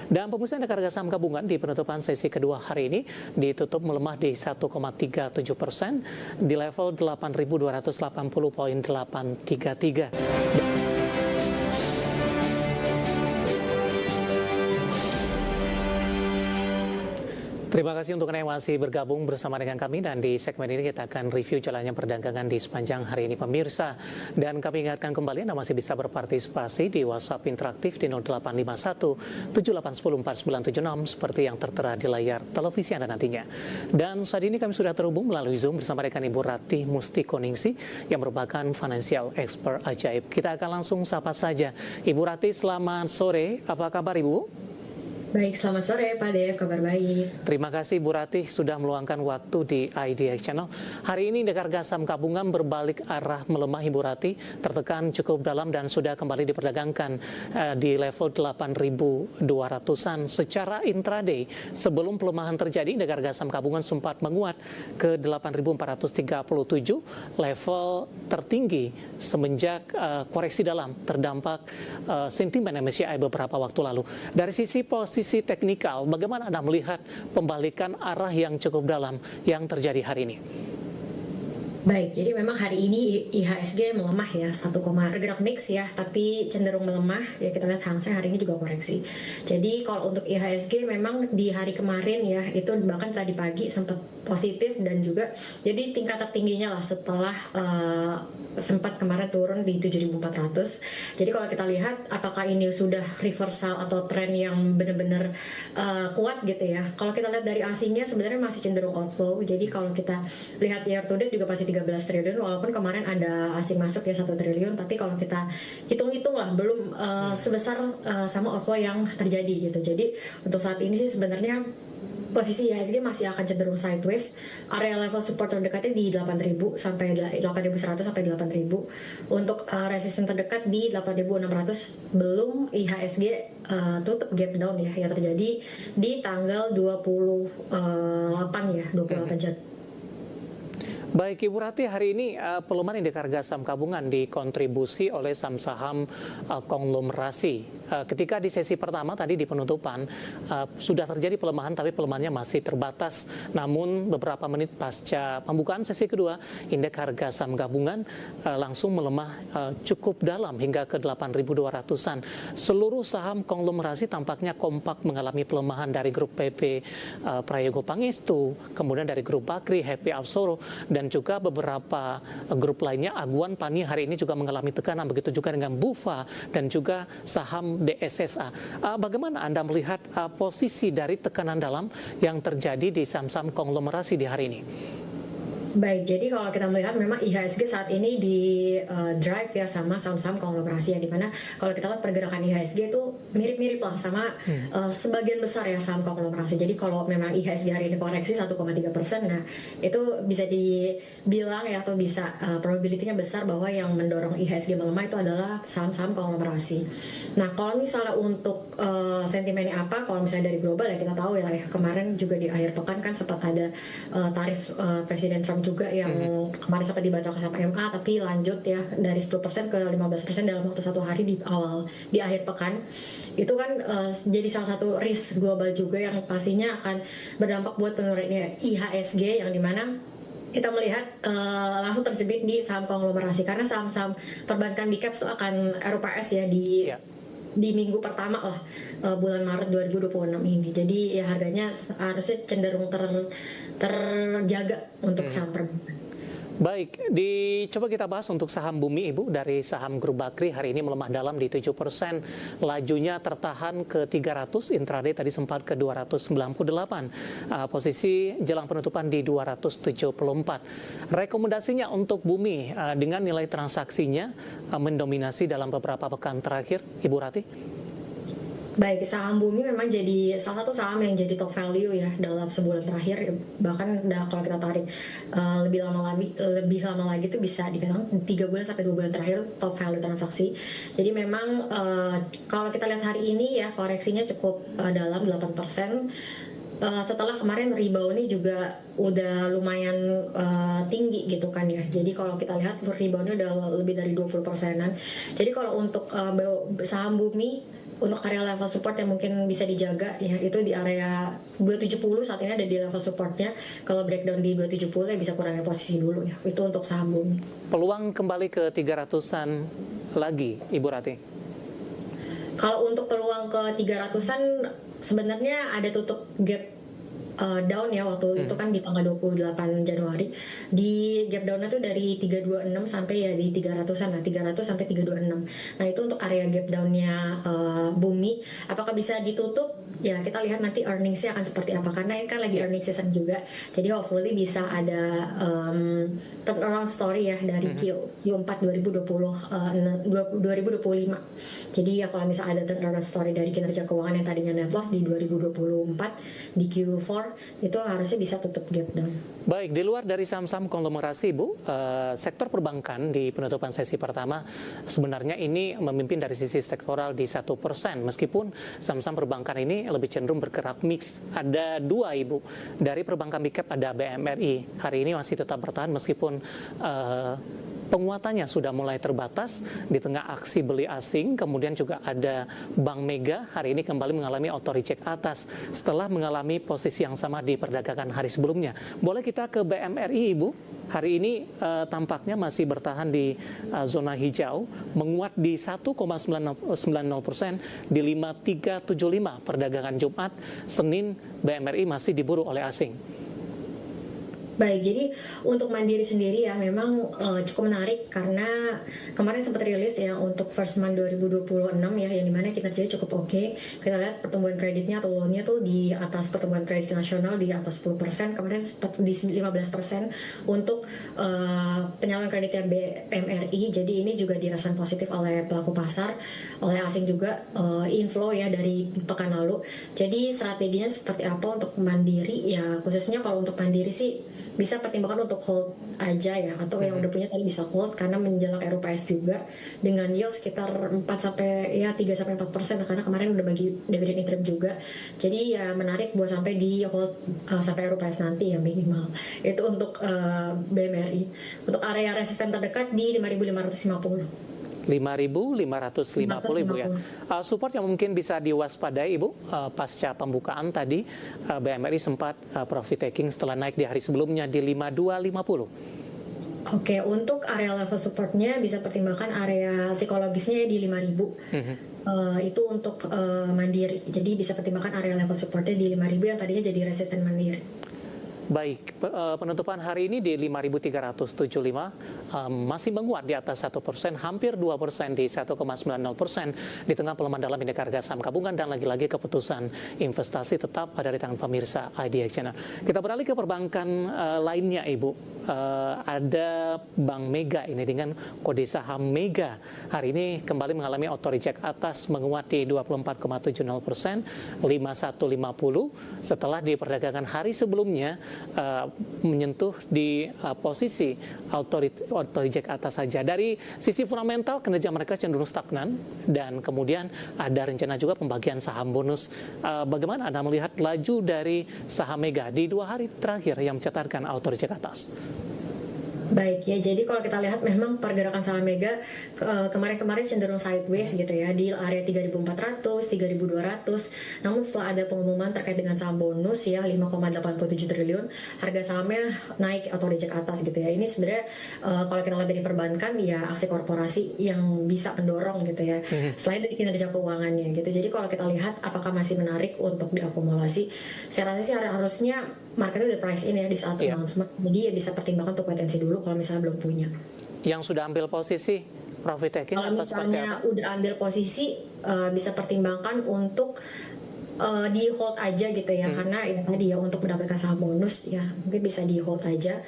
Dan pemirsa, harga saham gabungan di penutupan sesi kedua hari ini ditutup melemah di 1,37% di level 8.280,833. Terima kasih untuk Anda yang masih bergabung bersama dengan kami, dan di segmen ini kita akan review jalannya perdagangan di sepanjang hari ini pemirsa. Dan kami ingatkan kembali Anda masih bisa berpartisipasi di WhatsApp interaktif di 0851 7810 4976 seperti yang tertera di layar televisi Anda nantinya. Dan saat ini kami sudah terhubung melalui Zoom bersama rekan Ibu Ratih Mustikoningsih yang merupakan financial expert ajaib. Kita akan langsung sapa saja. Ibu Ratih, selamat sore. Apa kabar Ibu? Baik, selamat sore Pak Dev, kabar baik. Terima kasih Bu Ratih sudah meluangkan waktu di IDX Channel. Hari ini harga saham gabungan berbalik arah melemah Ibu Ratih, tertekan cukup dalam dan sudah kembali diperdagangkan di level 8.200-an secara intraday. Sebelum pelemahan terjadi, harga saham gabungan sempat menguat ke 8.437, level tertinggi semenjak koreksi dalam terdampak sentimen MSCI beberapa waktu lalu. Dari sisi posisi teknikal, bagaimana Anda melihat pembalikan arah yang cukup dalam yang terjadi hari ini? Baik, jadi memang hari ini IHSG melemah ya, bergerak mix ya, tapi cenderung melemah ya. Kita lihat Hang Seng hari ini juga koreksi. Jadi kalau untuk IHSG memang di hari kemarin ya, itu bahkan tadi pagi sempat positif dan juga jadi tingkat tertingginya lah setelah sempat kemarin turun di 7.400. Jadi kalau kita lihat apakah ini sudah reversal atau tren yang benar-benar kuat gitu ya. Kalau kita lihat dari asingnya sebenarnya masih cenderung outflow. Jadi kalau kita lihat year to date juga masih 13 triliun, walaupun kemarin ada asing masuk ya 1 triliun, tapi kalau kita hitung-hitung lah belum sebesar sama outflow yang terjadi gitu. Jadi untuk saat ini sih sebenarnya posisi IHSG masih akan cenderung sideways. Area level support terdekatnya di 8.000 sampai 8.100 sampai 8.000. Untuk resisten terdekat di 8.600. Belum IHSG tutup gap down ya yang terjadi di tanggal 28 ya, 28 Jan. Baik Ibu Ratih, hari ini pelemahan indeks harga saham gabungan dikontribusi oleh saham-saham konglomerasi. Ketika di sesi pertama tadi di penutupan sudah terjadi pelemahan, tapi pelemahannya masih terbatas. Namun beberapa menit pasca pembukaan sesi kedua, indeks harga saham gabungan langsung melemah cukup dalam hingga ke 8.200-an. Seluruh saham konglomerasi tampaknya kompak mengalami pelemahan, dari grup PP Prayogo Pangestu, kemudian dari grup Bakri, Happy Alsoro, dan juga beberapa grup lainnya. Aguan Pani hari ini juga mengalami tekanan, begitu juga dengan Bufa dan juga saham DSSA. Bagaimana Anda melihat posisi dari tekanan dalam yang terjadi di saham-saham konglomerasi di hari ini? Baik, jadi kalau kita melihat memang IHSG saat ini di drive ya sama saham-saham konglomerasi ya, dimana kalau kita lihat pergerakan IHSG itu mirip-mirip lah sama sebagian besar ya saham konglomerasi. Jadi kalau memang IHSG hari ini koreksi 1,3%, nah itu bisa dibilang ya, atau bisa probability-nya besar bahwa yang mendorong IHSG melemah itu adalah saham-saham konglomerasi. Nah kalau misalnya untuk sentimennya apa, kalau misalnya dari global ya kita tahu ya, kemarin juga di akhir pekan kan sempat ada tarif Presiden Trump juga yang kemarin sempat dibatalkan sama MA, tapi lanjut ya dari 10% ke 15% dalam waktu satu hari di akhir pekan. Itu kan jadi salah satu risk global juga yang pastinya akan berdampak buat penurunannya IHSG, yang dimana kita melihat langsung terjebak di saham konglomerasi, karena saham-saham perbankan big caps itu akan RPS ya di minggu pertama lah bulan Maret 2026 ini. Jadi ya harganya harusnya cenderung terjaga untuk saham perbankan. Baik, coba kita bahas untuk saham Bumi Ibu. Dari saham grup Bakri hari ini melemah dalam di 7%, lajunya tertahan ke 300, intraday tadi sempat ke 298, posisi jelang penutupan di 274. Rekomendasinya untuk Bumi dengan nilai transaksinya mendominasi dalam beberapa pekan terakhir, Ibu Ratih? Baik, saham Bumi memang jadi salah satu saham yang jadi top value ya dalam sebulan terakhir. Bahkan kalau kita tarik lebih lama lagi itu bisa dikatakan 3 bulan sampai 2 bulan terakhir top value transaksi. Jadi memang kalau kita lihat hari ini ya, koreksinya cukup dalam 8%. Setelah kemarin reboundnya juga udah lumayan tinggi gitu kan ya. Jadi kalau kita lihat reboundnya udah lebih dari 20%-an. Jadi kalau untuk saham Bumi untuk area level support yang mungkin bisa dijaga ya itu di area 270 saat ini ada di level supportnya. Kalau breakdown di 270 ya bisa kurangi posisi dulu ya. Itu untuk saham bumi. Peluang kembali ke 300-an lagi, Ibu Rati? Kalau untuk peluang ke 300-an sebenarnya ada tutup gap down ya waktu itu kan di tanggal 28 Januari di gap downnya tuh dari 326 sampai ya di 300-an lah, 300 sampai 326. Nah itu untuk area gap downnya bumi. Apakah bisa ditutup? Ya kita lihat nanti earningsnya akan seperti apa karena ini kan lagi earning season juga. Jadi hopefully bisa ada turnaround story ya dari Q4 2025. Jadi ya kalau misalnya ada turnaround story dari kinerja keuangan yang tadinya net loss di 2024 di Q4 itu harusnya bisa tutup gap down. Baik, di luar dari saham-saham konglomerasi, Bu, sektor perbankan di penutupan sesi pertama sebenarnya ini memimpin dari sisi sektoral di 1%, meskipun saham-saham perbankan ini lebih cenderung bergerak mix. Ada dua, Ibu. Dari perbankan big cap ada BMRI. Hari ini masih tetap bertahan meskipun penguatannya sudah mulai terbatas di tengah aksi beli asing. Kemudian juga ada Bank Mega hari ini kembali mengalami auto reject atas setelah mengalami posisi yang sama di perdagangan hari sebelumnya. Boleh kita ke BMRI, Ibu? Hari ini tampaknya masih bertahan di zona hijau, menguat di 1,90% di 5375 perdagangan Jumat. Senin BMRI masih diburu oleh asing. Baik, jadi untuk Mandiri sendiri ya memang cukup menarik karena kemarin sempat rilis ya untuk first month 2026 ya yang dimana kinerjanya cukup oke. Kita lihat pertumbuhan kreditnya atau loan-nya tuh di atas pertumbuhan kredit nasional di atas 10%, kemarin sempat di 15% untuk penyaluran kreditnya BMRI. Jadi ini juga dirasakan positif oleh pelaku pasar, oleh asing juga inflow ya dari pekan lalu. Jadi strateginya seperti apa untuk Mandiri ya, khususnya kalau untuk Mandiri sih bisa pertimbangkan untuk hold aja ya, atau yang udah punya tadi bisa hold karena menjelang RUPS juga dengan yield sekitar 3 sampai 4% karena kemarin udah bagi dividend interim juga. Jadi ya menarik buat sampai di hold sampai RUPS nanti ya minimal. Itu untuk BMRI. Untuk area resisten terdekat di 5.550. 5.550, Ibu ya. Support yang mungkin bisa diwaspadai, Ibu, pasca pembukaan tadi BMRI sempat profit taking setelah naik di hari sebelumnya di 5250. Oke, untuk area level supportnya bisa pertimbangkan area psikologisnya di 5.000. Itu untuk Mandiri. Jadi bisa pertimbangkan area level supportnya di 5.000 yang tadinya jadi resisten Mandiri. Baik, penutupan hari ini di 5.375 masih menguat di atas 1%, hampir 2% di 1,90% di tengah pelemahan dalam indeks harga saham gabungan dan lagi-lagi keputusan investasi tetap ada di tangan pemirsa IDX Channel. Kita beralih ke perbankan lainnya, Ibu. Ada Bank Mega ini dengan kode saham Mega hari ini kembali mengalami auto reject atas, menguat di 24,70%, 5150 setelah di perdagangan hari sebelumnya menyentuh di posisi auto reject atas saja. Dari sisi fundamental kinerja mereka cenderung stagnan dan kemudian ada rencana juga pembagian saham bonus. Bagaimana Anda melihat laju dari saham Mega di 2 hari terakhir yang mencatatkan auto reject atas? Baik ya, jadi kalau kita lihat memang pergerakan saham Mega kemarin-kemarin cenderung sideways gitu ya di area 3.400, 3.200. Namun setelah ada pengumuman terkait dengan saham bonus ya 5,87 triliun, harga sahamnya naik atau reject atas gitu ya. Ini sebenarnya kalau kita lihat dari perbankan ya aksi korporasi yang bisa mendorong gitu ya. Selain dari kinerja keuangannya gitu. Jadi kalau kita lihat apakah masih menarik untuk diakumulasi, saya rasa sih harusnya marketnya udah price in ya di saat announcement. Jadi ya bisa pertimbangkan untuk potensi dulu kalau misalnya belum punya. Yang sudah ambil posisi profit taking kalau misalnya udah ambil posisi bisa pertimbangkan untuk di hold aja gitu ya, karena ya tadi ya untuk mendapatkan saham bonus ya mungkin bisa di hold aja.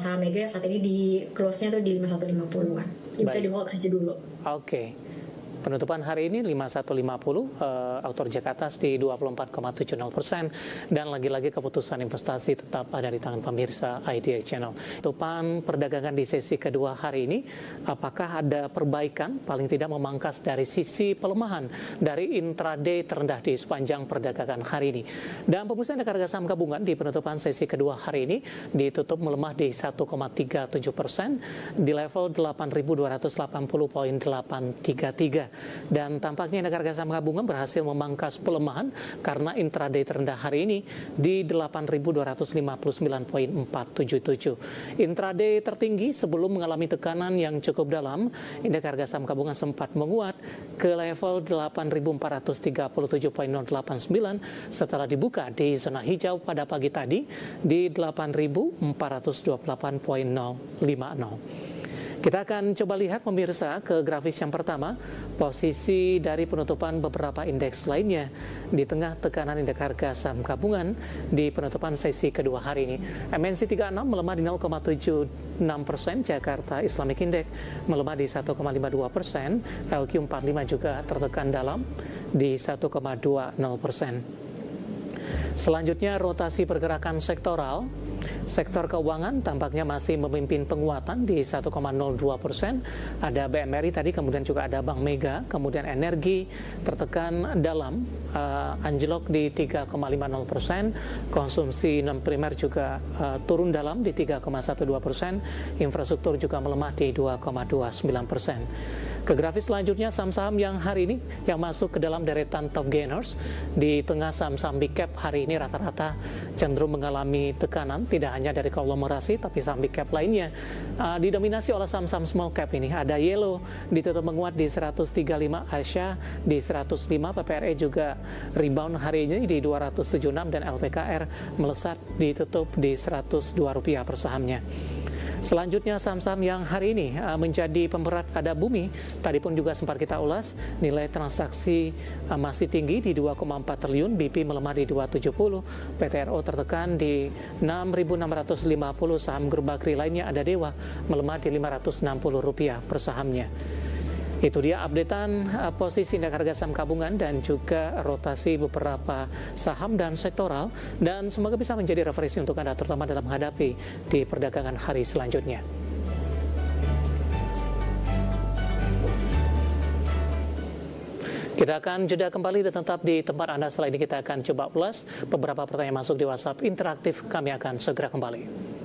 Saham Mega saat ini di close-nya tuh di 5150-an. Bisa di hold aja dulu. Oke. Penutupan hari ini 5150, auto reject atas di 24,70%, dan lagi-lagi keputusan investasi tetap ada di tangan pemirsa IDX Channel. Penutupan perdagangan di sesi kedua hari ini, apakah ada perbaikan paling tidak memangkas dari sisi pelemahan dari intraday terendah di sepanjang perdagangan hari ini. Dan pemirsa indeks harga saham gabungan di penutupan sesi kedua hari ini ditutup melemah di 1,37% di level 8.280,833. Dan tampaknya indeks harga saham gabungan berhasil memangkas pelemahan karena intraday terendah hari ini di 8.259,477. Intraday tertinggi sebelum mengalami tekanan yang cukup dalam, indeks harga saham gabungan sempat menguat ke level 8.437,089 setelah dibuka di zona hijau pada pagi tadi di 8.428,050. Kita akan coba lihat pemirsa ke grafis yang pertama, posisi dari penutupan beberapa indeks lainnya di tengah tekanan indeks harga saham gabungan di penutupan sesi kedua hari ini. MNC 36 melemah di 0,76%, Jakarta Islamic Index melemah di 1,52%, LQ 45 juga tertekan dalam di 1,20%. Selanjutnya rotasi pergerakan sektoral. Sektor keuangan tampaknya masih memimpin penguatan di 1,02%. Ada BMRI tadi, kemudian juga ada Bank Mega, kemudian energi tertekan dalam, anjlok di 3,50%. Konsumsi non primer juga turun dalam di 3,12%. Infrastruktur juga melemah di 2,29%. Ke grafis selanjutnya, saham-saham yang hari ini yang masuk ke dalam deretan top gainers di tengah saham-saham big cap hari ini rata-rata cenderung mengalami tekanan, tidak hanya dari konglomerasi tapi saham big cap lainnya didominasi oleh saham-saham small cap ini. Ada Yellow ditutup menguat di 135, Asia di 105, PPRE juga rebound hari ini di 276 dan LPKR melesat ditutup di Rp102 per sahamnya. Selanjutnya saham-saham yang hari ini menjadi pemberat ada Bumi. Tadi pun juga sempat kita ulas, nilai transaksi masih tinggi di 2,4 triliun, BP melemah di 270, PTRO tertekan di 6.650, saham grup Bakri lainnya ada Dewa melemah di Rp560 per sahamnya. Itu dia updatean posisi indeks harga saham gabungan dan juga rotasi beberapa saham dan sektoral, dan semoga bisa menjadi referensi untuk Anda terutama dalam menghadapi di perdagangan hari selanjutnya. Kita akan jeda kembali dan tetap di tempat Anda. Setelah ini kita akan coba ulas beberapa pertanyaan masuk di WhatsApp interaktif. Kami akan segera kembali.